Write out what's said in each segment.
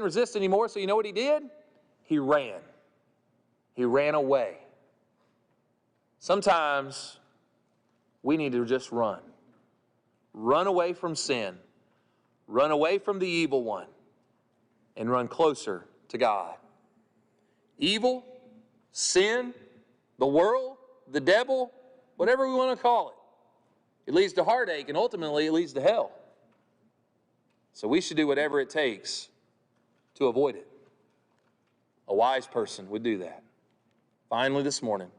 resist anymore, so you know what he did? He ran. He ran away. Sometimes we need to just run. Run away from sin. Run away from the evil one. And run closer to God. Evil, sin, the world, the devil, whatever we want to call it. It leads to heartache, and ultimately it leads to hell. So we should do whatever it takes to avoid it. A wise person would do that. Finally this morning,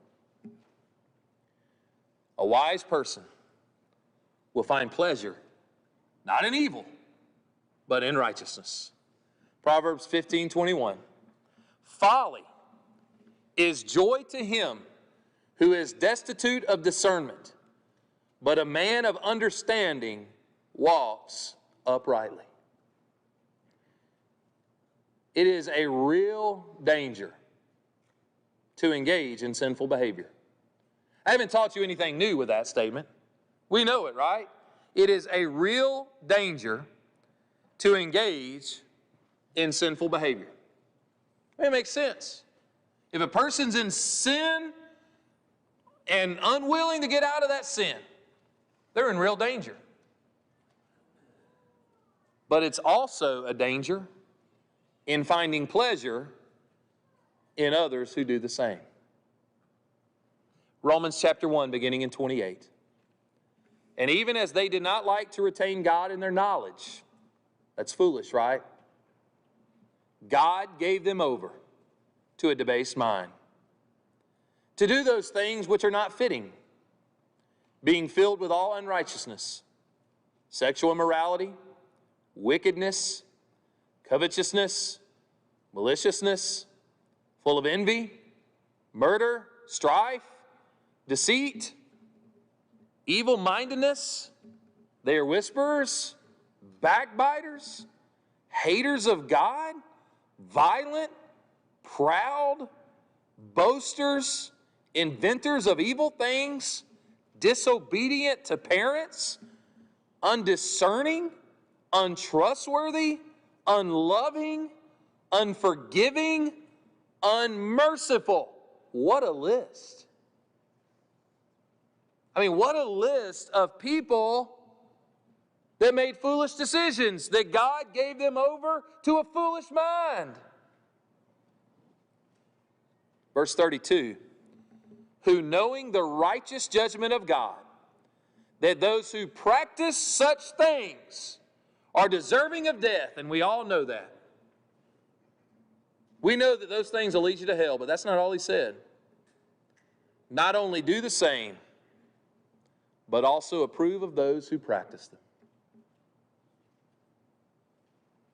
a wise person will find pleasure, not in evil, but in righteousness. Proverbs 15:21. Folly is joy to him who is destitute of discernment, but a man of understanding walks uprightly. It is a real danger to engage in sinful behavior. I haven't taught you anything new with that statement. We know it, right? It is a real danger to engage in sinful behavior. It makes sense. If a person's in sin and unwilling to get out of that sin, they're in real danger. But it's also a danger in finding pleasure in others who do the same. Romans chapter 1, beginning in 28. And even as they did not like to retain God in their knowledge, that's foolish, right? God gave them over to a debased mind, to do those things which are not fitting, being filled with all unrighteousness, sexual immorality, wickedness, covetousness, maliciousness, full of envy, murder, strife, deceit, evil-mindedness. They are whisperers, backbiters, haters of God, violent, proud, boasters, inventors of evil things, disobedient to parents, undiscerning, untrustworthy, unloving, unforgiving, unmerciful. What a list. I mean, what a list of people that made foolish decisions, that God gave them over to a foolish mind. Verse 32, who knowing the righteous judgment of God, that those who practice such things are deserving of death, and we all know that. We know that those things will lead you to hell, but that's not all he said. Not only do the same, but also approve of those who practice them.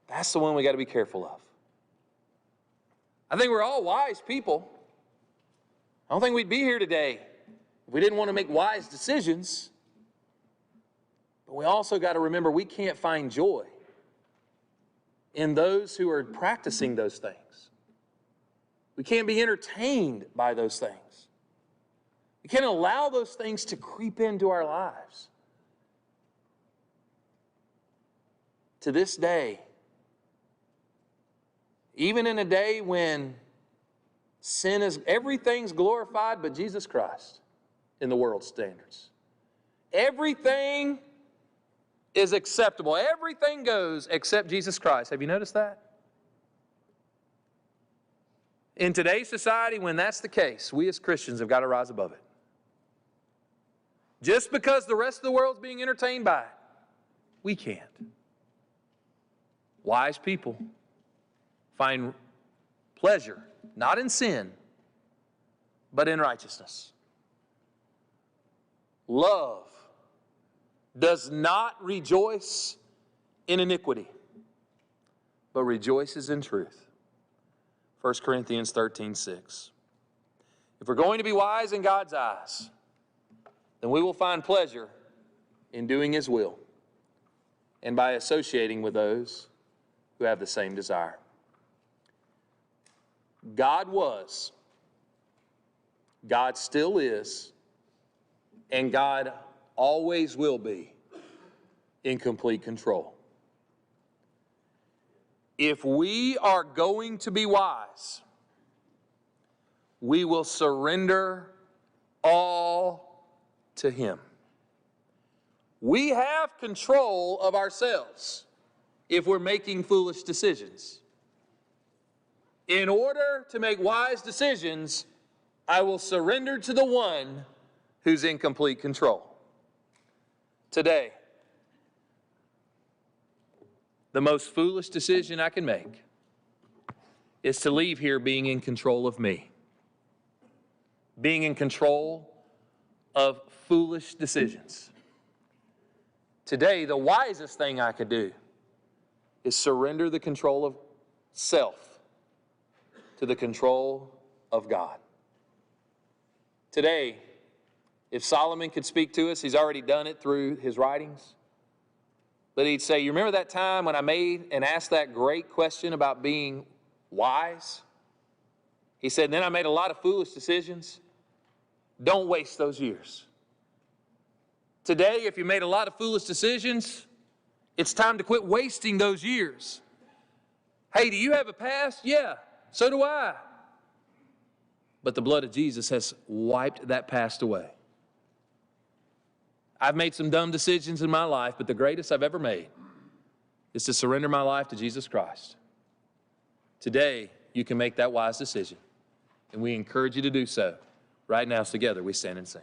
That's the one we got to be careful of. I think we're all wise people. I don't think we'd be here today if we didn't want to make wise decisions. But we also got to remember we can't find joy in those who are practicing those things. We can't be entertained by those things. We can't allow those things to creep into our lives. To this day, even in a day when sin is, everything's glorified but Jesus Christ in the world's standards. Everything is acceptable. Everything goes except Jesus Christ. Have you noticed that? In today's society, when that's the case, we as Christians have got to rise above it. Just because the rest of the world's being entertained by it, we can't. Wise people find pleasure, not in sin, but in righteousness. Love does not rejoice in iniquity, but rejoices in truth. 1 Corinthians 13:6. If we're going to be wise in God's eyes, then we will find pleasure in doing His will and by associating with those who have the same desire. God was, God still is, and God always will be in complete control. if we are going to be wise, we will surrender all to Him. We have control of ourselves if we're making foolish decisions. In order to make wise decisions, I will surrender to the one who's in complete control. Today, the most foolish decision I can make is to leave here being in control of me, being in control of foolish decisions. Today, the wisest thing I could do is surrender the control of self to the control of God. Today, if Solomon could speak to us, he's already done it through his writings, but he'd say, you remember that time when I made and asked that great question about being wise? He said, then I made a lot of foolish decisions. Don't waste those years. Today, if you made a lot of foolish decisions, it's time to quit wasting those years. Hey, do you have a past? Yeah, so do I. But the blood of Jesus has wiped that past away. I've made some dumb decisions in my life, but the greatest I've ever made is to surrender my life to Jesus Christ. Today, you can make that wise decision, and we encourage you to do so. Right now, together, we stand and sing.